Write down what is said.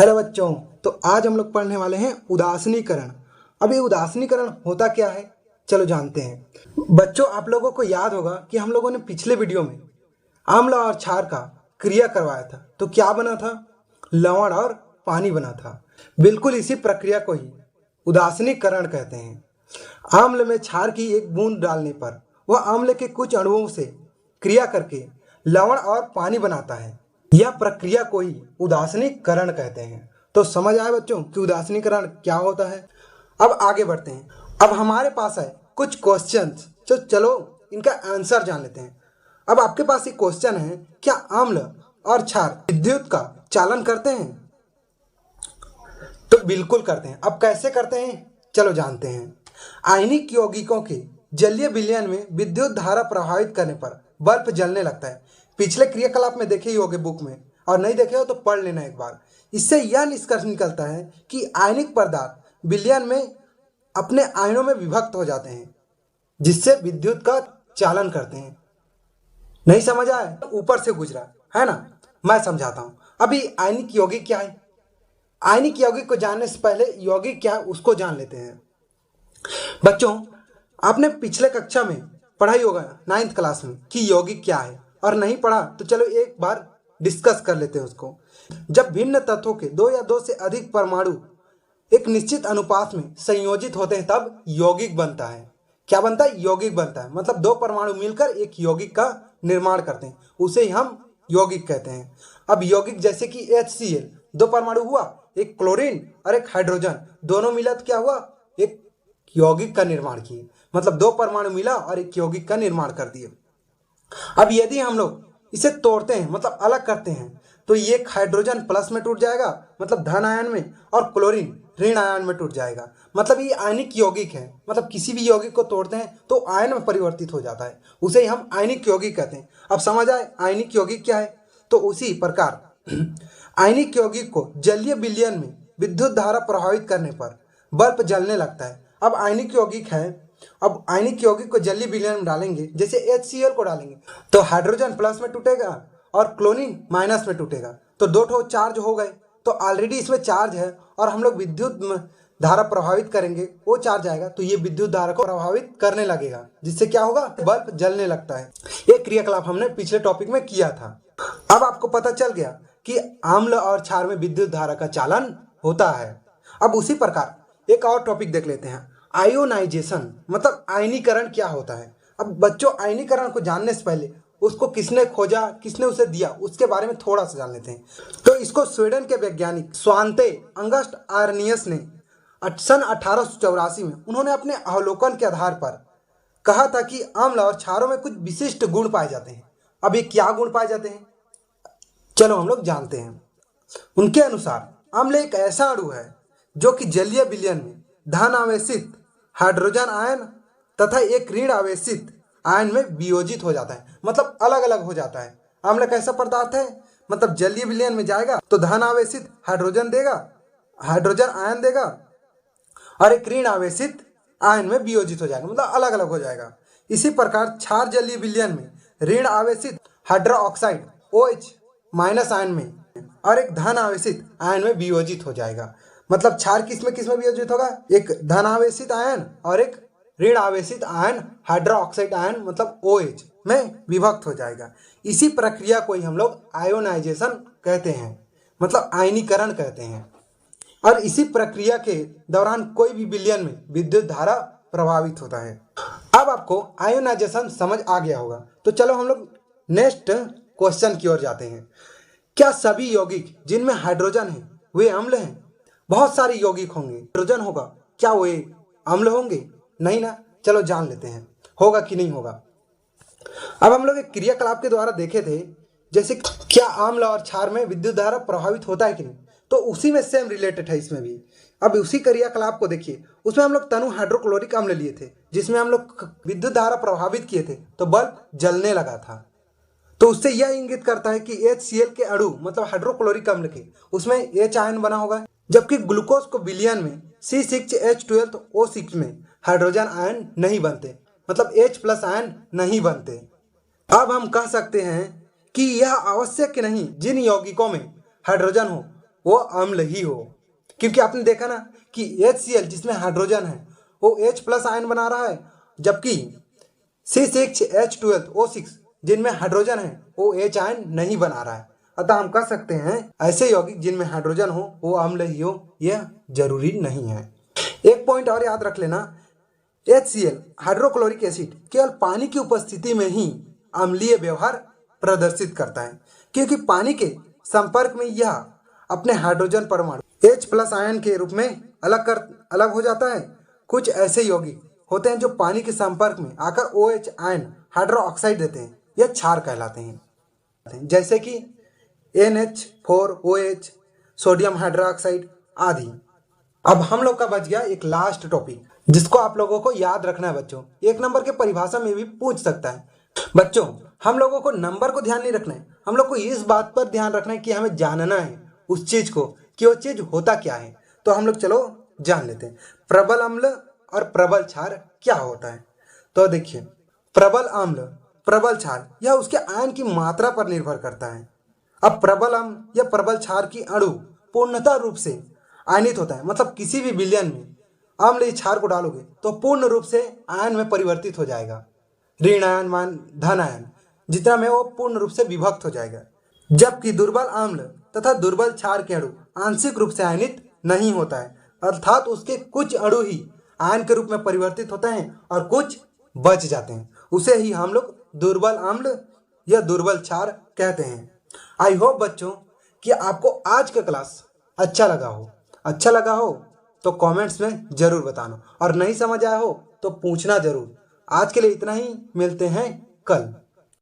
Hello बच्चों, तो आज हम लोग पढ़ने वाले हैं उदासीनीकरण। अब ये उदासीनीकरण होता क्या है, चलो जानते हैं। बच्चों, आप लोगों को याद होगा कि हम लोगों ने पिछले वीडियो में आम्ल और क्षार का क्रिया करवाया था। तो क्या बना था? लवण और पानी बना था। बिल्कुल इसी प्रक्रिया को ही उदासीनीकरण कहते हैं। आम्ल में क्षार की एक बूंद डालने पर वह आम्ल के कुछ अणुओं से क्रिया करके लवण और पानी बनाता है। यह प्रक्रिया को ही उदासीनीकरण कहते हैं। तो समझ आए बच्चों कि उदासीनीकरण क्या होता है। अब आगे बढ़ते हैं। अब हमारे पास है कुछ क्वेश्चंस, तो चलो इनका आंसर जान लेते हैं। अब आपके पास एक क्वेश्चन है, क्या आम्ल और क्षार विद्युत का चालन करते हैं? तो बिल्कुल करते हैं। अब कैसे करते हैं, चलो जानते हैं। आयनिक यौगिकों के जलीय विलयन में विद्युत धारा प्रभावित करने पर बल्ब जलने लगता है। पिछले क्रियाकलाप में देखे ही होगे बुक में, और नहीं देखे हो तो पढ़ लेना एक बार। इससे यह निष्कर्ष निकलता है कि आयनिक पदार्थ विलयन में अपने आयनों में विभक्त हो जाते हैं, जिससे विद्युत का चालन करते हैं। नहीं समझ आए? ऊपर से गुजरा है ना, मैं समझाता हूं। अभी आयनिक यौगिक क्या है? आयनिक यौगिक को जानने से पहले यौगिक क्या है उसको जान लेते हैं। बच्चों, आपने पिछले कक्षा में पढ़ाई होगा 9th क्लास में कि यौगिक क्या है, और नहीं पढ़ा तो चलो एक बार डिस्कस कर लेते हैं उसको। जब भिन्न तत्वों के दो या दो से अधिक परमाणु एक निश्चित अनुपात में संयोजित होते हैं तब यौगिक बनता है। क्या बनता है? यौगिक बनता है। मतलब दो परमाणु मिलकर एक यौगिक का निर्माण करते हैं, उसे ही हम यौगिक कहते हैं। अब यौगिक जैसे कि HCl, दो परमाणु हुआ, एक क्लोरीन और एक हाइड्रोजन, दोनों मिला तो क्या हुआ? एक यौगिक का निर्माण किए। मतलब दो परमाणु मिला और एक यौगिक का निर्माण कर दिए। अब यदि हम लोग इसे तोड़ते हैं, मतलब अलग करते हैं, तो ये हाइड्रोजन प्लस में टूट जाएगा, मतलब धन आयन में, और क्लोरीन ऋण आयन में टूट जाएगा। मतलब ये आयनिक यौगिक है। मतलब किसी भी यौगिक को तोड़ते हैं तो आयन में परिवर्तित हो जाता है, उसे ही हम आयनिक यौगिक कहते हैं। अब समझ आए आयनिक यौगिक क्या है? तो उसी प्रकार आयनिक यौगिक को जलीय विलयन में विद्युत धारा प्रभावित करने पर बल्ब जलने लगता है। अब आयनिक यौगिक है, अब आयनिक यौगिक को जलीय विलयन में डालेंगे, जैसे HCl को डालेंगे तो हाइड्रोजन प्लस में टूटेगा और क्लोरीन माइनस में टूटेगा, तो दो ठो चार्ज हो गए। तो ऑलरेडी इसमें चार्ज है और हम लोग विद्युत धारा प्रभावित करेंगे, वो चार्ज आएगा तो ये विद्युत धारा को प्रभावित करने लगेगा, जिससे क्या होगा? बल्ब जलने लगता है। ये क्रियाकलाप हमने पिछले टॉपिक में किया था। अब आपको पता चल गया कि आम्ल और क्षार में विद्युत धारा का चालन होता है। अब उसी प्रकार एक और टॉपिक देख लेते हैं, आयोनाइजेशन, मतलब आयनीकरण क्या होता है। अब बच्चों, आयनीकरण को जानने से पहले उसको किसने खोजा, किसने उसे दिया, उसके बारे में थोड़ा सा जान लेते हैं। तो इसको स्वीडन के वैज्ञानिक स्वांते अंगस्ट आर्नियस ने सन 1884 में उन्होंने अपने अवलोकन के आधार पर कहा था कि आम्ल और क्षारों में कुछ विशिष्ट गुण पाए जाते हैं। अब ये क्या गुण पाए जाते हैं, चलो हम लोग जानते हैं। उनके अनुसार आम्ल एक ऐसा अणु है जो कि जलीय विलयन में धन आवेशित हाइड्रोजन आयन तथा एक ऋण आवेशित आयन में वियोजित हो जाता है। मतलब अलग अलग हो जाता है। आम्ल कैसा पदार्थ है? मतलब जलीय विलयन में जाएगा तो धन आवेशित हाइड्रोजन देगा, हाइड्रोजन आयन देगा, और एक ऋण आवेशित आयन में वियोजित हो जाएगा, मतलब अलग अलग हो जाएगा। इसी प्रकार क्षार जलीय विलयन में ऋण आवेशित हाइड्रोक्साइड OH माइनस आयन में और एक धन आवेशित आयन में वियोजित हो जाएगा। मतलब क्षार किस में वियोजित होगा? एक धन आवेशित आयन और एक ऋण आवेशित आयन हाइड्रोक्साइड आयन, मतलब OH में विभक्त हो जाएगा। इसी प्रक्रिया को ही हम लोग आयोनाइजेशन कहते हैं, मतलब आयनीकरण कहते हैं। और इसी प्रक्रिया के दौरान कोई भी विलयन में विद्युत धारा प्रभावित होता है। अब आपको आयोनाइजेशन समझ आ गया होगा, तो चलो हम लोग नेक्स्ट क्वेश्चन की ओर जाते हैं। क्या सभी यौगिक जिनमें हाइड्रोजन है वे अम्ल हैं? बहुत सारे यौगिक होंगे, हाइड्रोजन होगा, क्या वे अम्ल होंगे? नहीं ना। चलो जान लेते हैं होगा कि नहीं होगा। अब हम लोग एक क्रियाकलाप के द्वारा देखे थे, जैसे क्या आम्ल और क्षार में विद्युत धारा प्रभावित होता है कि नहीं, तो उसी में सेम रिलेटेड है इसमें भी। अब उसी क्रियाकलाप को देखिए, उसमें हम लोग तनु हाइड्रोक्लोरिक अम्ल लिए थे, जिसमें हम लोग विद्युत धारा प्रभावित किए थे तो बल्ब जलने लगा था। तो उससे यह इंगित करता है कि HCl के अणु, मतलब हाइड्रोक्लोरिक अम्ल के, उसमें H आयन बना होगा, जबकि ग्लूकोज को विलयन में C6H12 तो O6 में हाइड्रोजन आयन नहीं बनते, मतलब H+ आयन नहीं बनते। अब हम कह सकते हैं कि यह आवश्यक नहीं जिन यौगिकों में हाइड्रोजन हो वो अम्ल ही हो। क्योंकि आपने देखा ना कि HCl जिसमें हाइड्रोजन है वो H प्लस आयन बना रहा है, जबकि C6H12O6 जिनमें हाइड्रोजन है वो H आयन नहीं बना रहा है। अतः हम कह सकते हैं ऐसे यौगिक जिनमें हाइड्रोजन हो वो अम्ल ही हो, यह जरूरी नहीं है। एक पॉइंट और याद रख लेना, HCl हाइड्रोक्लोरिक एसिड केवल पानी की उपस्थिति में ही अम्लीय व्यवहार प्रदर्शित करता है, क्योंकि पानी के संपर्क में यह अपने हाइड्रोजन परमाणु H प्लस आयन के रूप में अलग हो जाता है। कुछ ऐसे यौगिक होते हैं जो पानी के संपर्क में आकर OH आयन हाइड्रोक्साइड देते हैं, यह क्षार कहलाते हैं, जैसे कि NH4OH, सोडियम हाइड्रोक्साइड आदि। अब हम लोग का बच गया एक लास्ट टॉपिक जिसको आप लोगों को याद रखना है बच्चों, 1 नंबर के परिभाषा में भी पूछ सकता है। बच्चों हम लोगों को नंबर को ध्यान नहीं रखना है, हम लोग को इस बात पर ध्यान रखना है कि हमें जानना है उस चीज को कि वो चीज होता क्या है। तो हम लोग चलो जान लेते हैं प्रबल अम्ल और प्रबल क्षार क्या होता है। तो देखिए, प्रबल अम्ल प्रबल क्षार यह उसके आयन की मात्रा पर निर्भर करता है। अब प्रबल अम्ल या प्रबल क्षार की अणु पूर्णतः रूप से आयनित होता है, मतलब किसी भी विलयन में अम्ल इस क्षार को डालोगे तो पूर्ण रूप से आयन में परिवर्तित हो जाएगा, ऋण आयन मान धन आयन जितना में वो पूर्ण रूप से विभक्त हो जाएगा। जबकि दुर्बल अम्ल तथा दुर्बल क्षार के अणु आंशिक रूप से आयनित नहीं होता है, अर्थात उसके कुछ अणु ही आयन के रूप में परिवर्तित होते हैं और कुछ बच जाते हैं, उसे ही हम लोग दुर्बल अम्ल या दुर्बल क्षार कहते हैं। आई होप बच्चों कि आपको आज का क्लास अच्छा लगा हो तो कमेंट्स में जरूर बताना, और नहीं समझ आया हो तो पूछना जरूर। आज के लिए इतना ही, मिलते हैं कल।